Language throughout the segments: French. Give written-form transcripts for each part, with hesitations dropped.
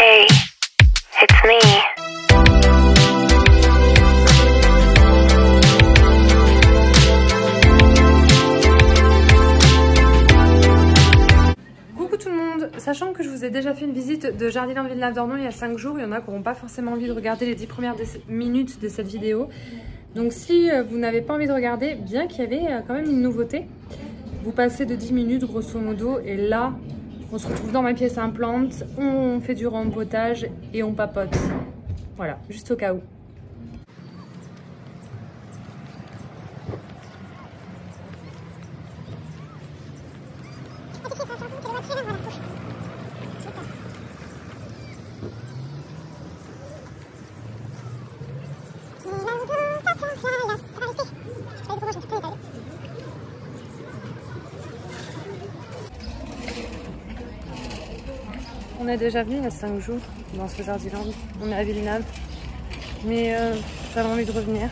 Hey, it's me. Coucou tout le monde, sachant que je vous ai déjà fait une visite de Jardiland Villenave-d'Ornon il y a 5 jours, il y en a qui n'auront pas forcément envie de regarder les 10 premières minutes de cette vidéo. Donc si vous n'avez pas envie de regarder, bien qu'il y avait quand même une nouveauté, vous passez de 10 minutes grosso modo et là on se retrouve dans ma pièce implante, on fait du rempotage et on papote. Voilà, juste au cas où. On est déjà venu il y a 5 jours dans ce Jardiland. On est à Villenave. Mais j'avais envie de revenir.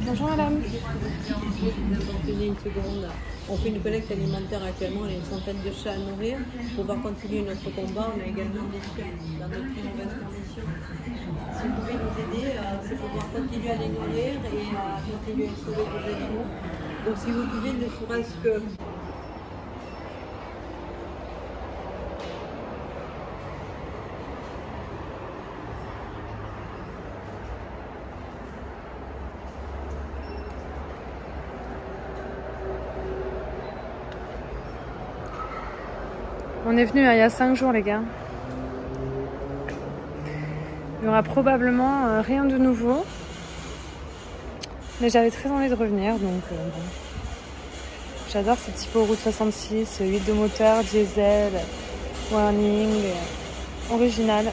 Bonjour madame. Une seconde. On fait une collecte alimentaire actuellement, on a une centaine de chats à nourrir. Pour pouvoir continuer notre combat, on a également des chiens dans de très mauvaises conditions. Si vous pouvez nous aider, c'est pouvoir continuer à les nourrir et à continuer à sauver des animaux. Donc si vous pouvez, ne serait-ce que... On est venu il y a 5 jours les gars. Il y aura probablement rien de nouveau. Mais j'avais très envie de revenir donc bon. J'adore cette typo route 66, huile de moteur, diesel, warning, original.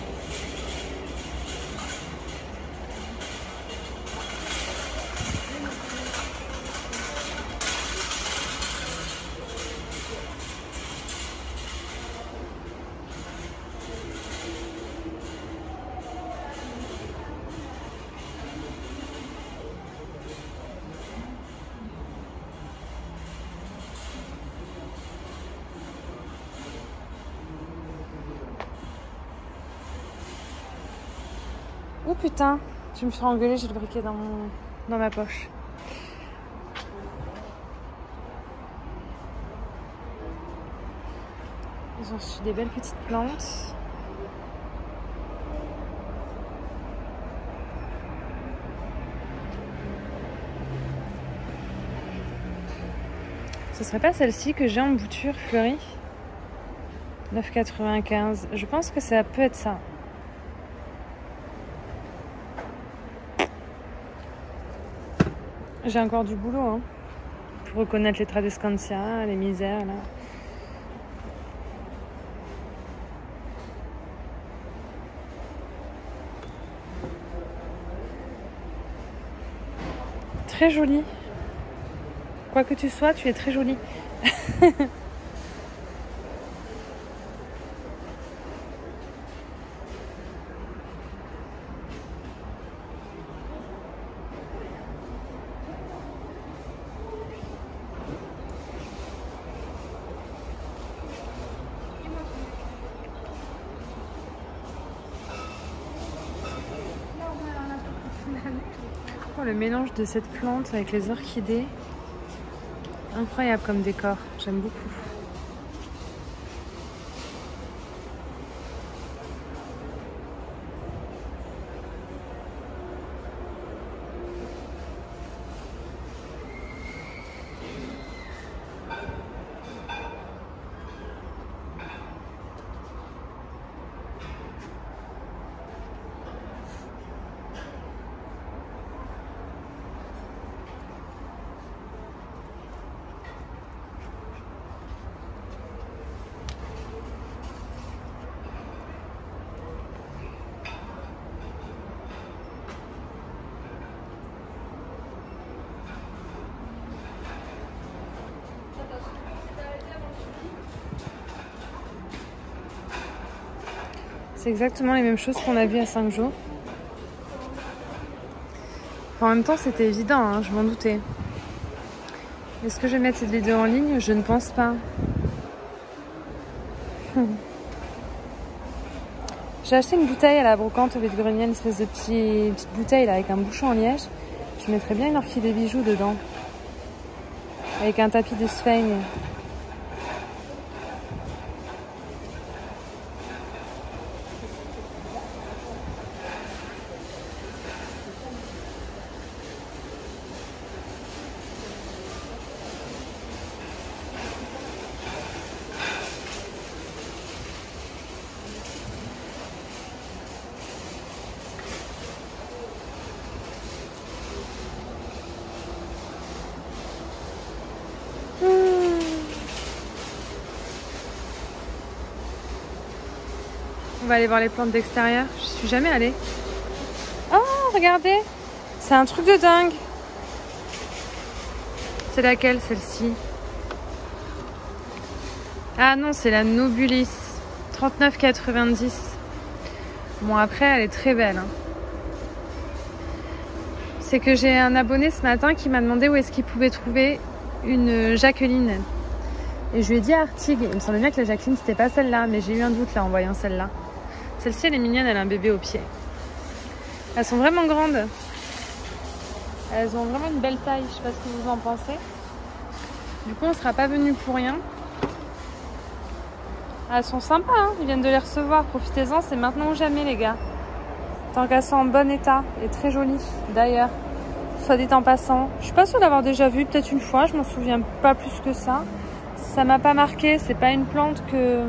Oh putain, je me suis engueulée, j'ai le briquet dans ma poche. Ils ont reçu des belles petites plantes. Ce serait pas celle-ci que j'ai en bouture fleurie? 9,95. Je pense que ça peut être ça. J'ai encore du boulot hein, pour reconnaître les Tradescantia, les misères là. Très jolie. Quoi que tu sois, tu es très jolie. Oh, le mélange de cette plante avec les orchidées, incroyable comme décor, j'aime beaucoup. C'est exactement les mêmes choses qu'on a vues à 5 jours. Enfin, en même temps, c'était évident, hein, je m'en doutais. Est-ce que je vais mettre cette vidéo en ligne? Je ne pense pas. J'ai acheté une bouteille à la brocante au vide-grenier, une espèce de petite bouteille là, avec un bouchon en liège. Je mettrais bien une orchidée bijoux dedans. Avec un tapis de sphaigne. On va aller voir les plantes d'extérieur. Je suis jamais allée. Oh, regardez. C'est un truc de dingue. C'est laquelle, celle-ci? Ah non, c'est la Nobulis. 39,90. Bon, après, elle est très belle. Hein. C'est que j'ai un abonné ce matin qui m'a demandé où est-ce qu'il pouvait trouver une Jacqueline. Et je lui ai dit à Artigues. Il me semblait bien que la Jacqueline, c'était pas celle-là. Mais j'ai eu un doute là en voyant celle-là. Celle-ci, elle est mignonne, elle a un bébé au pied. Elles sont vraiment grandes. Elles ont vraiment une belle taille. Je sais pas ce que vous en pensez. Du coup, on ne sera pas venu pour rien. Elles sont sympas, hein, ils viennent de les recevoir. Profitez-en, c'est maintenant ou jamais, les gars. Tant qu'elles sont en bon état et très jolies, d'ailleurs. Soit dit en passant. Je suis pas sûre d'avoir déjà vu, peut-être une fois. Je m'en souviens pas plus que ça. Ça m'a pas marqué. C'est pas une plante que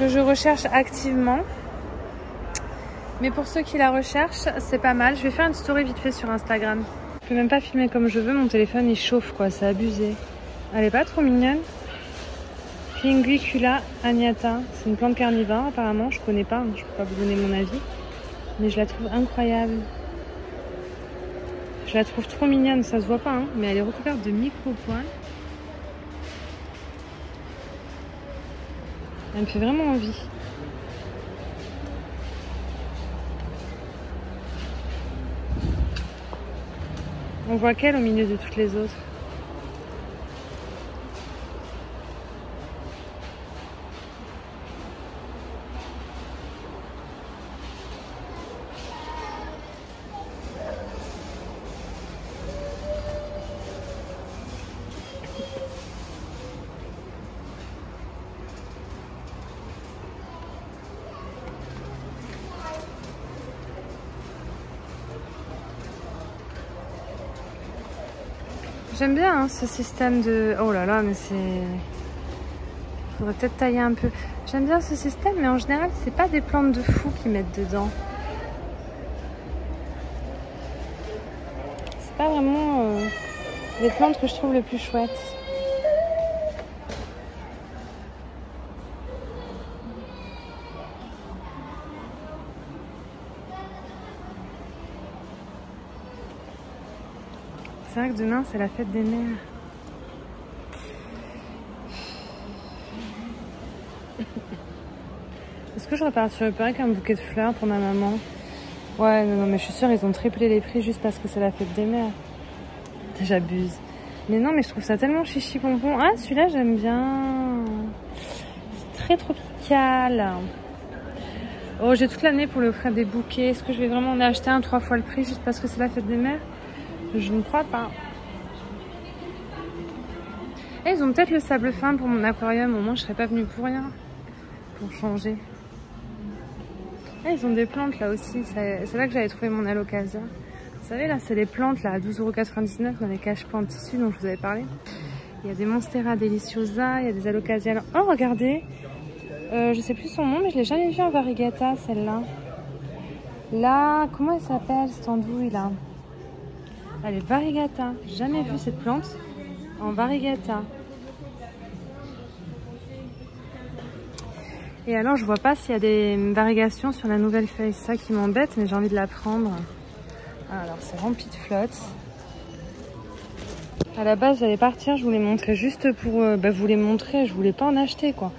je recherche activement, mais pour ceux qui la recherchent, c'est pas mal. Je vais faire une story vite fait sur Instagram. Je peux même pas filmer comme je veux, mon téléphone il chauffe quoi, c'est abusé. Elle est pas trop mignonne. Pinguicula agnata, c'est une plante carnivore apparemment, je connais pas, je peux pas vous donner mon avis, mais je la trouve incroyable. Je la trouve trop mignonne, ça se voit pas, hein, mais elle est recouverte de micro-poils. Elle me fait vraiment envie. On voit qu'elle au milieu de toutes les autres. J'aime bien hein, ce système de... Oh là là, mais c'est... Faudrait peut-être tailler un peu. J'aime bien ce système, mais en général, c'est pas des plantes de fou qu'ils mettent dedans. C'est pas vraiment les plantes que je trouve les plus chouettes. C'est vrai que demain, c'est la fête des mères. Est-ce que je repartirais pas avec un bouquet de fleurs pour ma maman? Ouais, non, mais je suis sûre, ils ont triplé les prix juste parce que c'est la fête des mères. J'abuse. Mais non, mais je trouve ça tellement chichi bonbon. Ah, celui-là, j'aime bien. C'est très tropical. Oh, j'ai toute l'année pour lui offrir des bouquets. Est-ce que je vais vraiment en acheter un 3 fois le prix juste parce que c'est la fête des mères? Je ne crois pas. Et ils ont peut-être le sable fin pour mon aquarium. Au moins, je serais pas venue pour rien. Pour changer. Et ils ont des plantes là aussi. C'est là que j'avais trouvé mon alocasia. Vous savez, là, c'est les plantes là à 12,99 € dans les cache-plantes tissus dont je vous avais parlé. Il y a des Monstera deliciosa, il y a des alocasias. Oh, regardez. Je sais plus son nom, mais je l'ai jamais vu en variegata, celle-là. Là, comment elle s'appelle cette andouille là? Elle est variegata. J'ai jamais vu cette plante en variegata. Et alors, je vois pas s'il y a des variegations sur la nouvelle feuille. C'est ça qui m'embête, mais j'ai envie de la prendre. Alors, c'est rempli de flotte. À la base, j'allais partir. Je voulais montrer juste pour vous les montrer. Je voulais pas en acheter, quoi.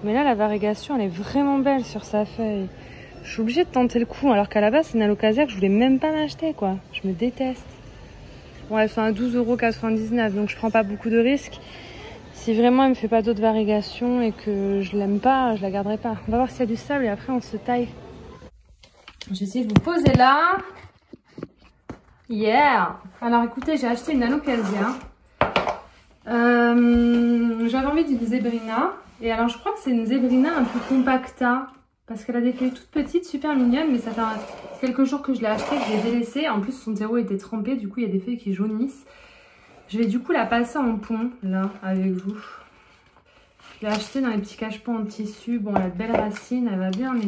Mais là, la variegation, elle est vraiment belle sur sa feuille. Je suis obligée de tenter le coup, alors qu'à la base, c'est une alocasia que je voulais même pas m'acheter, quoi. Je me déteste. Bon, elles sont à 12,99 €, donc je prends pas beaucoup de risques. Si vraiment elle me fait pas d'autres variations et que je l'aime pas, je la garderai pas. On va voir s'il y a du sable et après on se taille. Je vais essayer de vous poser là. Yeah! Alors écoutez, j'ai acheté une alocasia. J'avais envie d'une zébrina. Et alors je crois que c'est une zébrina un peu compacta. Parce qu'elle a des feuilles toutes petites, super mignonnes. Mais ça fait quelques jours que je l'ai achetée, que j'ai délaissée. En plus son terreau était trempé, du coup il y a des feuilles qui jaunissent. Je vais du coup la passer en pont, là, avec vous. Je l'ai achetée dans les petits cache-pots en tissu. Bon, elle a de belles racines, elle va bien, mais...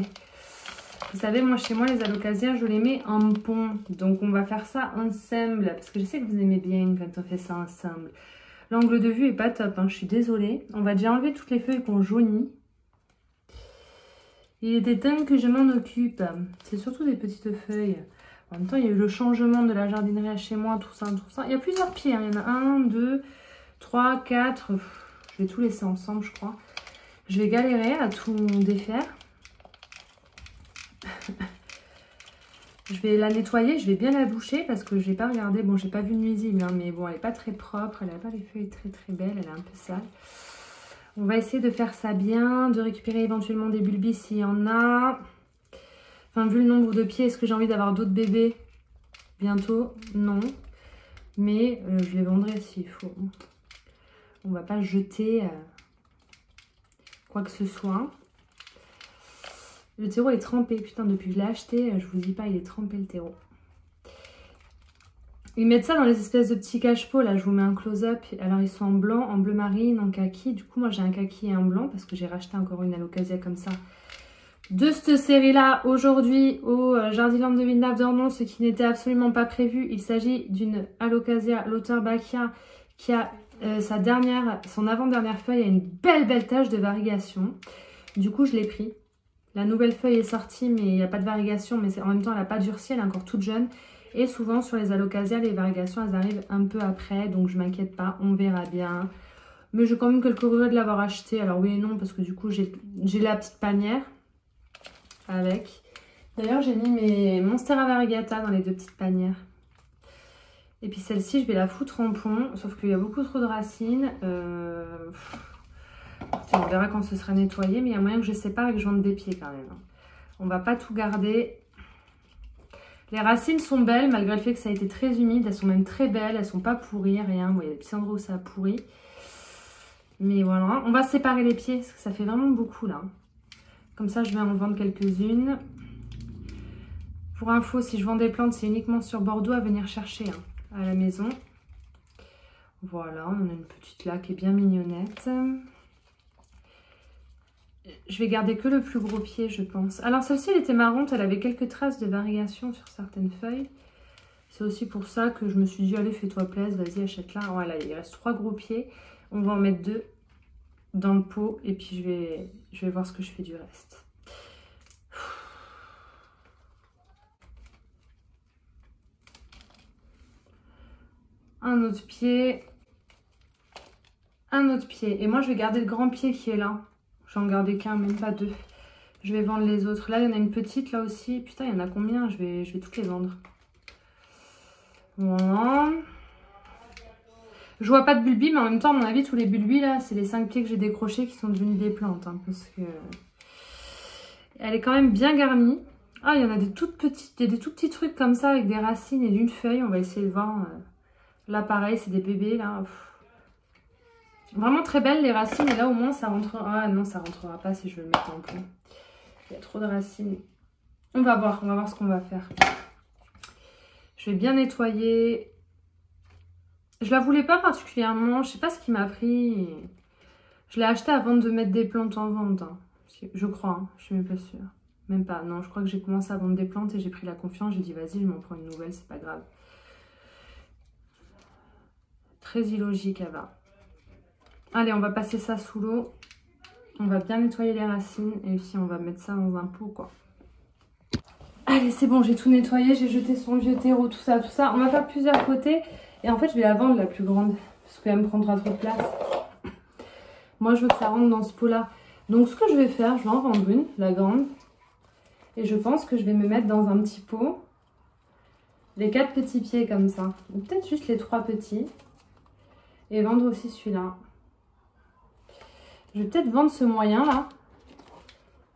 Vous savez, moi, chez moi, les alocasias, je les mets en pont. Donc, on va faire ça ensemble. Parce que je sais que vous aimez bien quand on fait ça ensemble. L'angle de vue est pas top, hein, je suis désolée. On va déjà enlever toutes les feuilles qu'on jaunit. Il était temps que je m'en occupe. C'est surtout des petites feuilles. En même temps, il y a eu le changement de la jardinerie chez moi, tout ça, tout ça. Il y a plusieurs pieds, hein. Il y en a 1, 2, 3, 4. Je vais tout laisser ensemble, je crois. Je vais galérer à tout défaire. Je vais la nettoyer, je vais bien la doucher parce que je n'ai pas regardé. Bon, j'ai pas vu nuisible, hein, mais bon, elle n'est pas très propre. Elle n'a pas les feuilles très très belles, elle est un peu sale. On va essayer de faire ça bien, de récupérer éventuellement des bulbis s'il y en a. Enfin, vu le nombre de pieds, est-ce que j'ai envie d'avoir d'autres bébés bientôt? Non. Mais je les vendrai s'il faut. On va pas jeter quoi que ce soit. Le terreau est trempé. Putain, depuis que je l'ai acheté, je vous dis pas, il est trempé le terreau. Ils mettent ça dans les espèces de petits cache-pots. Là, je vous mets un close-up. Alors, ils sont en blanc, en bleu marine, en kaki. Du coup, moi, j'ai un kaki et un blanc parce que j'ai racheté encore une alocasia comme ça. De cette série-là, aujourd'hui, au Jardiland de Villeneuve-d'Ornon, ce qui n'était absolument pas prévu. Il s'agit d'une alocasia Lauterbachia qui a son avant-dernière feuille a une belle tache de variegation. Du coup, je l'ai pris. La nouvelle feuille est sortie, mais il n'y a pas de variegation. Mais en même temps, elle n'a pas durci, elle est encore toute jeune. Et souvent, sur les alocasias, les variations, elles arrivent un peu après. Donc, je ne m'inquiète pas, on verra bien. Mais j'ai quand même quelques regrets de l'avoir acheté. Alors, oui et non, parce que du coup, j'ai la petite panière avec. D'ailleurs, j'ai mis mes Monstera variegata dans les deux petites panières. Et puis, celle-ci, je vais la foutre en pont. Sauf qu'il y a beaucoup trop de racines. On verra quand ce sera nettoyé, mais il y a moyen que je sépare et que je vende des pieds quand même. On va pas tout garder. Les racines sont belles malgré le fait que ça a été très humide. Elles sont même très belles, elles sont pas pourries, rien. Bon, il y a des petits endroits où ça a pourri. Mais voilà, on va séparer les pieds parce que ça fait vraiment beaucoup là. Comme ça, je vais en vendre quelques-unes. Pour info, si je vends des plantes, c'est uniquement sur Bordeaux à venir chercher à la maison. Voilà, on a une petite là qui est bien mignonnette. Je vais garder que le plus gros pied, je pense. Alors, celle-ci, elle était marrante. Elle avait quelques traces de variation sur certaines feuilles. C'est aussi pour ça que je me suis dit, allez, fais-toi plaisir, vas-y, achète-la. Voilà, il reste 3 gros pieds. On va en mettre 2 dans le pot. Et puis, je vais voir ce que je fais du reste. Un autre pied. Un autre pied. Et moi, je vais garder le grand pied qui est là. J'en gardais qu'un, même pas 2. Je vais vendre les autres. Là, il y en a une petite, là aussi. Putain, il y en a combien? Je vais toutes les vendre. Voilà. Je vois pas de bulbis, mais en même temps, à mon avis, tous les bulbis, là, c'est les 5 pieds que j'ai décrochés qui sont devenus des plantes. Hein, parce que... Elle est quand même bien garnie. Ah, il y en a des toutes petites, des tout petits trucs comme ça, avec des racines et d'une feuille. On va essayer de voir. Là, pareil, c'est des bébés, là. Pff. Vraiment très belles les racines, et là au moins ça rentrera. Ah non, ça rentrera pas si je veux le mettre en pont. Il y a trop de racines. On va voir ce qu'on va faire. Je vais bien nettoyer. Je la voulais pas particulièrement, je sais pas ce qui m'a pris. Je l'ai acheté avant de mettre des plantes en vente. Hein. Je crois, hein. Je suis même pas sûre. Même pas, non, je crois que j'ai commencé à vendre des plantes et j'ai pris la confiance. J'ai dit vas-y, je m'en prends une nouvelle, c'est pas grave. Très illogique, elle va. Allez, on va passer ça sous l'eau. On va bien nettoyer les racines. Et puis, on va mettre ça dans un pot, quoi. Allez, c'est bon, j'ai tout nettoyé. J'ai jeté son vieux terreau, tout ça, tout ça. On va faire plusieurs côtés. Et en fait, je vais la vendre, la plus grande. Parce qu'elle me prendra trop de place. Moi, je veux que ça rentre dans ce pot-là. Donc, ce que je vais faire, je vais en vendre une, la grande. Et je pense que je vais me mettre dans un petit pot les 4 petits pieds comme ça. Ou peut-être juste les 3 petits. Et vendre aussi celui-là. Je vais peut-être vendre ce moyen là.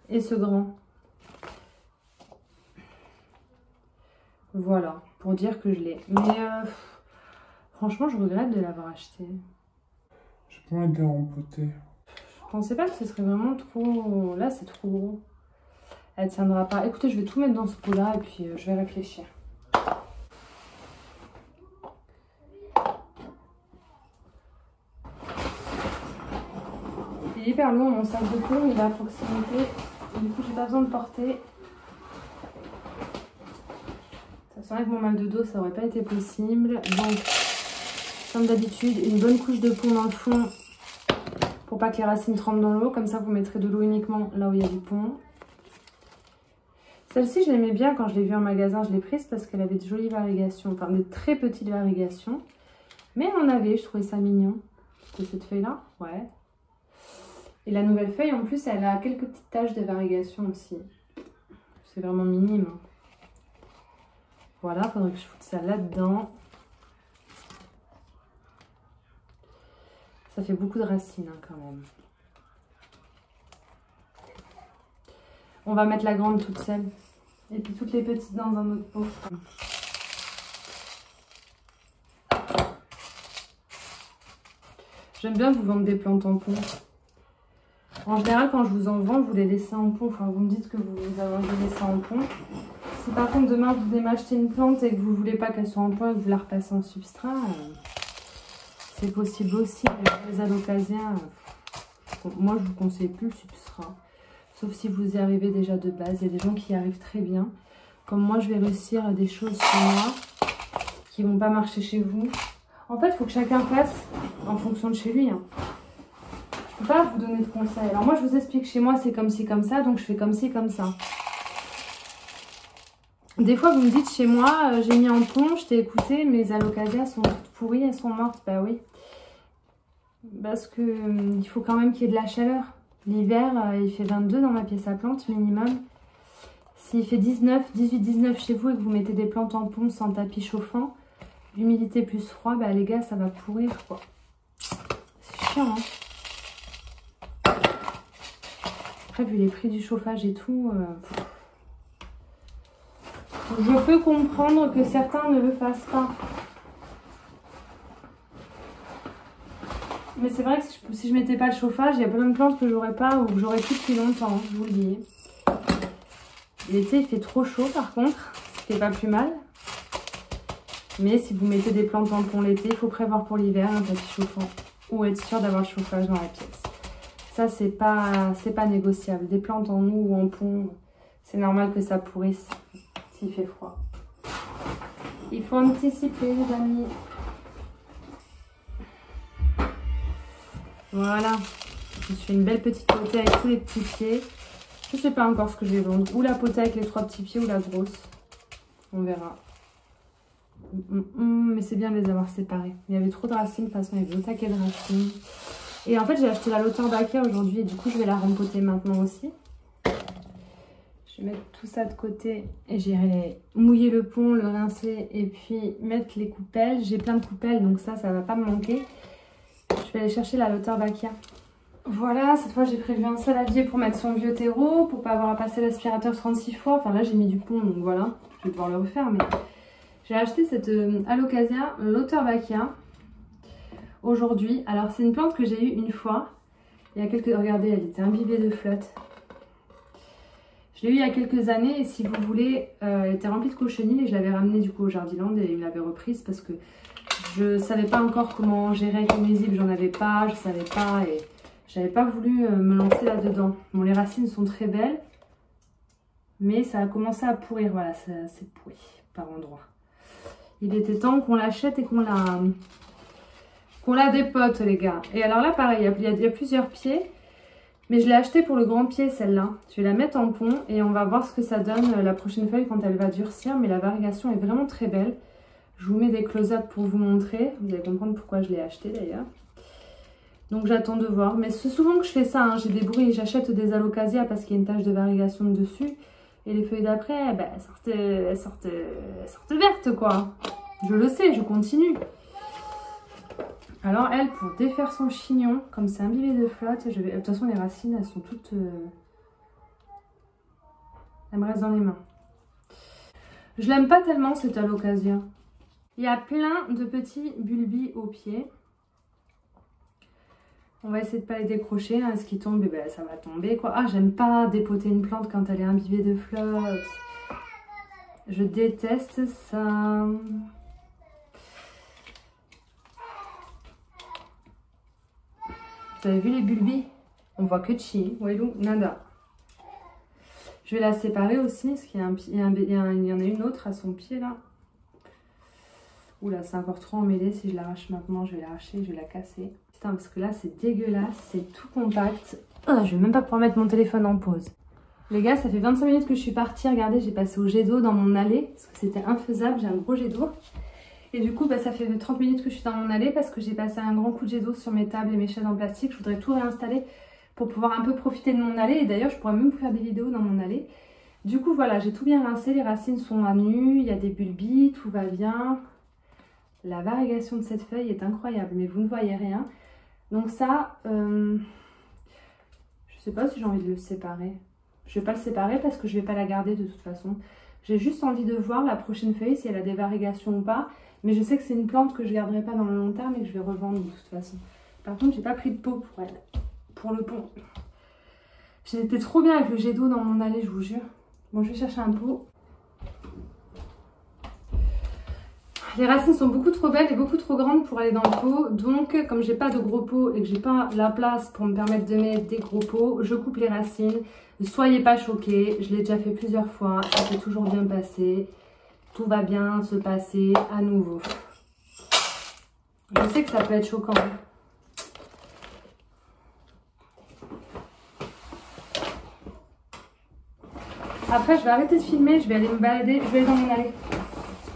Et ce grand. Voilà, pour dire que je l'ai. Mais franchement, je regrette de l'avoir acheté. J'ai pas envie de les rempoter. Je pensais pas que ce serait vraiment trop... Là, c'est trop gros. Elle tiendra pas. Écoutez, je vais tout mettre dans ce pot-là et puis je vais réfléchir. Il est hyper lourd, mon sac de plomb, il est à proximité. Du coup, j'ai pas besoin de porter. Ça sent avec mon mal de dos, ça aurait pas été possible. Donc, comme d'habitude, une bonne couche de pont dans le fond pour pas que les racines trempent dans l'eau. Comme ça, vous mettrez de l'eau uniquement là où il y a du pont. Celle-ci, je l'aimais bien quand je l'ai vue en magasin. Je l'ai prise parce qu'elle avait de jolies varigations, enfin des très petites varigations. Mais elle en avait, je trouvais ça mignon. De cette feuille-là, ouais. Et la nouvelle feuille, en plus, elle a quelques petites taches de variegation aussi. C'est vraiment minime. Voilà, il faudrait que je foute ça là-dedans. Ça fait beaucoup de racines hein, quand même. On va mettre la grande toute seule. Et puis toutes les petites dans un autre pot. J'aime bien vous vendre des plantes en pot. En général, quand je vous en vends, vous les laissez en pot. Enfin, vous me dites que vous avez laissé en pot. Si par contre demain vous venez m'acheter une plante et que vous ne voulez pas qu'elle soit en pot et que vous la repassez en substrat, c'est possible aussi. Les alocasias, moi je vous conseille plus le substrat. Sauf si vous y arrivez déjà de base. Il y a des gens qui y arrivent très bien. Comme moi, je vais réussir des choses chez moi qui ne vont pas marcher chez vous. En fait, il faut que chacun fasse en fonction de chez lui. Hein. Je ne peux pas vous donner de conseils. Alors moi, je vous explique, chez moi, c'est comme ci, comme ça. Donc, je fais comme ci, comme ça. Des fois, vous me dites, chez moi, j'ai mis en pont, je t'ai écouté, mes alocasias sont toutes pourries, elles sont mortes. Bah oui. Parce que il faut quand même qu'il y ait de la chaleur. L'hiver, il fait 22 dans ma pièce à plantes minimum. S'il fait 18-19 chez vous et que vous mettez des plantes en pont sans tapis chauffant, l'humidité plus froid, bah les gars, ça va pourrir quoi. C'est chiant, hein. Après, vu les prix du chauffage et tout, je peux comprendre que certains ne le fassent pas. Mais c'est vrai que si je mettais pas le chauffage, il y a plein de plantes que j'aurais pas ou que j'aurais plus depuis longtemps, je vous le dis. L'été, il fait trop chaud par contre, ce qui n'est pas plus mal. Mais si vous mettez des plantes en pont l'été, il faut prévoir pour l'hiver un tapis chauffant ou être sûr d'avoir le chauffage dans la pièce. Ça, c'est pas négociable. Des plantes en eau ou en pont, c'est normal que ça pourrisse s'il fait froid. Il faut anticiper, les amis. Voilà. Je me suis fait une belle petite potée avec tous les petits pieds. Je ne sais pas encore ce que je vais vendre. Ou la potée avec les 3 petits pieds ou la grosse. On verra. Mais c'est bien de les avoir séparés. Il y avait trop de racines. De toute façon, il y avait au taquet de racines. Et en fait, j'ai acheté la Lauterbachia aujourd'hui. Et du coup, je vais la rempoter maintenant aussi. Je vais mettre tout ça de côté. Et j'irai mouiller le pont, le rincer. Et puis mettre les coupelles. J'ai plein de coupelles. Donc ça ne va pas me manquer. Je vais aller chercher la Lauterbachia. Voilà, cette fois j'ai prévu un saladier pour mettre son vieux terreau, pour pas avoir à passer l'aspirateur 36 fois. Enfin là j'ai mis du pont, donc voilà, je vais devoir le refaire. Mais j'ai acheté cette Alocasia Lauterbachia aujourd'hui. Alors c'est une plante que j'ai eue une fois. Il y a quelques... Regardez, elle était imbibée de flotte. Je l'ai eue il y a quelques années et si vous voulez, elle était remplie de cochenilles et je l'avais ramenée du coup au Jardiland et il me l'avait reprise parce que je savais pas encore comment gérer avec les nuisibles, j'en avais pas, je savais pas et j'avais pas voulu me lancer là-dedans. Bon, les racines sont très belles, mais ça a commencé à pourrir, voilà, c'est pourri par endroits. Il était temps qu'on l'achète et qu'on la dépote, les gars. Et alors là, pareil, il y a plusieurs pieds, mais je l'ai acheté pour le grand pied, celle-là. Je vais la mettre en pont et on va voir ce que ça donne la prochaine feuille quand elle va durcir, mais la variegation est vraiment très belle. Je vous mets des close-up pour vous montrer. Vous allez comprendre pourquoi je l'ai acheté d'ailleurs. Donc j'attends de voir. Mais c'est souvent que je fais ça. Hein. J'ai des bruits. J'achète des alocasias parce qu'il y a une tache de variegation dessus. Et les feuilles d'après, bah, elles sortent vertes, quoi. Je le sais, je continue. Alors elle, pour défaire son chignon, comme c'est imbibé de flotte, je vais... De toute façon, les racines, elles sont toutes... Elles me restent dans les mains. Je l'aime pas tellement, cette alocasia. Il y a plein de petits bulbis au pied. On va essayer de pas les décrocher. Hein. Ce qui tombe, eh ben, ça va tomber, quoi. Ah, j'aime pas dépoter une plante quand elle est imbibée de flotte. Je déteste ça. Vous avez vu les bulbis? On voit que chi, Walou, nada. Je vais la séparer aussi, parce qu'il y en a une autre à son pied là. Oula, c'est encore trop emmêlé. Si je l'arrache maintenant, je vais l'arracher, je vais la casser. Putain, parce que là, c'est dégueulasse, c'est tout compact. Oh, je vais même pas pouvoir mettre mon téléphone en pause. Les gars, ça fait 25 minutes que je suis partie. Regardez, j'ai passé au jet d'eau dans mon allée, parce que c'était infaisable, j'ai un gros jet d'eau. Et du coup, bah, ça fait 30 minutes que je suis dans mon allée, parce que j'ai passé un grand coup de jet d'eau sur mes tables et mes chaises en plastique. Je voudrais tout réinstaller pour pouvoir un peu profiter de mon allée. Et d'ailleurs, je pourrais même faire des vidéos dans mon allée. Du coup, voilà, j'ai tout bien rincé. Les racines sont à nu, il y a des bulbis, tout va bien. La variegation de cette feuille est incroyable, mais vous ne voyez rien. Donc ça, je sais pas si j'ai envie de le séparer. Je vais pas le séparer parce que je vais pas la garder de toute façon. J'ai juste envie de voir la prochaine feuille, si elle a des varigations ou pas. Mais je sais que c'est une plante que je garderai pas dans le long terme et que je vais revendre de toute façon. Par contre, j'ai pas pris de pot pour elle, pour le pot. J'étais trop bien avec le jet d'eau dans mon allée, je vous jure. Bon, je vais chercher un pot. Les racines sont beaucoup trop belles et beaucoup trop grandes pour aller dans le pot. Donc, comme j'ai pas de gros pot et que j'ai pas la place pour me permettre de mettre des gros pots, je coupe les racines. Ne soyez pas choqués, je l'ai déjà fait plusieurs fois. Ça s'est toujours bien passé. Tout va bien se passer à nouveau. Je sais que ça peut être choquant. Après, je vais arrêter de filmer, je vais aller me balader, je vais aller dans mon allée.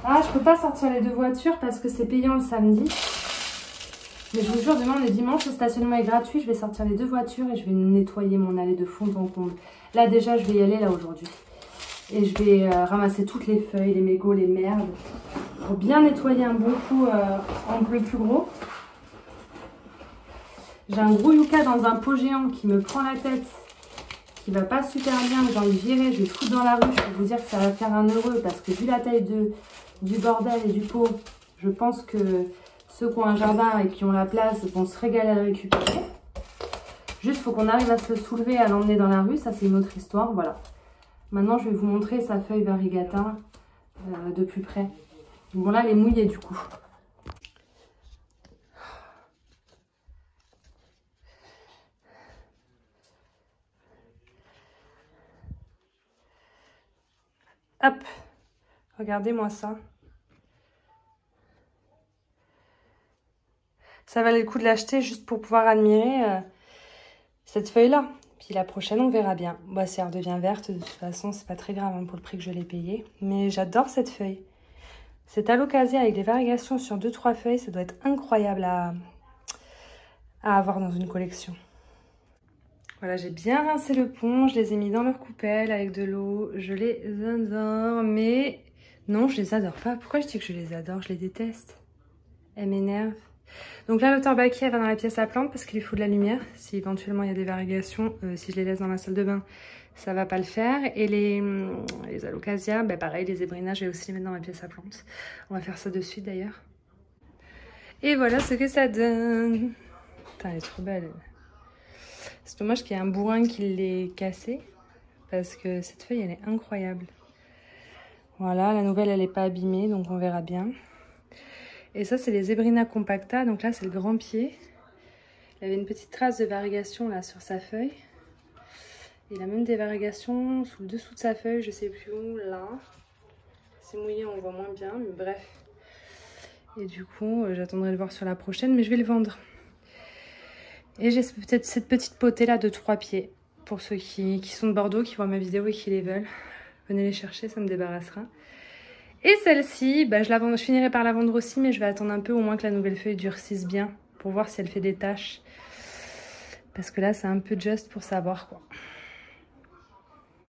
Ah, je peux pas sortir les deux voitures parce que c'est payant le samedi. Mais je vous jure, demain on est dimanche, le stationnement est gratuit. Je vais sortir les deux voitures et je vais nettoyer mon allée de fond en comble. Là déjà, je vais y aller là aujourd'hui. Et je vais ramasser toutes les feuilles, les mégots, les merdes. Pour bien nettoyer un bon coup en bleu plus gros. J'ai un gros yucca dans un pot géant qui me prend la tête. Qui va pas super bien, j'ai envie de virer, je vais foutre dans la rue. Je peux vous dire que ça va faire un heureux parce que vu la taille du bordel et du pot, je pense que ceux qui ont un jardin et qui ont la place vont se régaler à le récupérer. Juste, il faut qu'on arrive à se le soulever et à l'emmener dans la rue, ça c'est une autre histoire, voilà. Maintenant, je vais vous montrer sa feuille variegata de plus près. Bon là, elle est mouillée du coup. Hop, regardez-moi ça. Ça valait le coup de l'acheter juste pour pouvoir admirer cette feuille-là. Puis la prochaine, on verra bien. Bah, si elle redevient verte, de toute façon, c'est pas très grave hein, pour le prix que je l'ai payé. Mais j'adore cette feuille. Cette alocasia avec des variations sur 2-3 feuilles, ça doit être incroyable à avoir dans une collection. Voilà, j'ai bien rincé le pont, je les ai mis dans leur coupelle avec de l'eau. Je les adore, mais non, je les adore pas. Pourquoi je dis que je les adore? Je les déteste. Elles m'énervent. Donc là, l'auteur Baki, elle va dans la pièce à plantes parce qu'il lui faut de la lumière. Si éventuellement il y a des varigations, si je les laisse dans la salle de bain, ça va pas le faire. Et les alocasia, bah pareil, les zébrinas, je vais aussi les mettre dans ma pièce à plantes. On va faire ça de suite d'ailleurs. Et voilà ce que ça donne. Putain, elle est trop belle. C'est dommage qu'il y ait un bourrin qui l'ait cassée parce que cette feuille, elle est incroyable. Voilà, la nouvelle, elle n'est pas abîmée, donc on verra bien. Et ça, c'est les Zébrina compacta. Donc là, c'est le grand pied. Il avait une petite trace de variegation là sur sa feuille. Il a même des varigations sous le dessous de sa feuille, je sais plus où, là. C'est mouillé, on voit moins bien, mais bref. Et du coup, j'attendrai de le voir sur la prochaine, mais je vais le vendre. Et j'ai peut-être cette petite potée là de 3 pieds. Pour ceux qui sont de Bordeaux, qui voient ma vidéo et qui les veulent. Venez les chercher, ça me débarrassera. Et celle-ci, bah, je finirai par la vendre aussi, mais je vais attendre un peu, au moins que la nouvelle feuille durcisse bien. Pour voir si elle fait des taches. Parce que là, c'est un peu juste pour savoir quoi.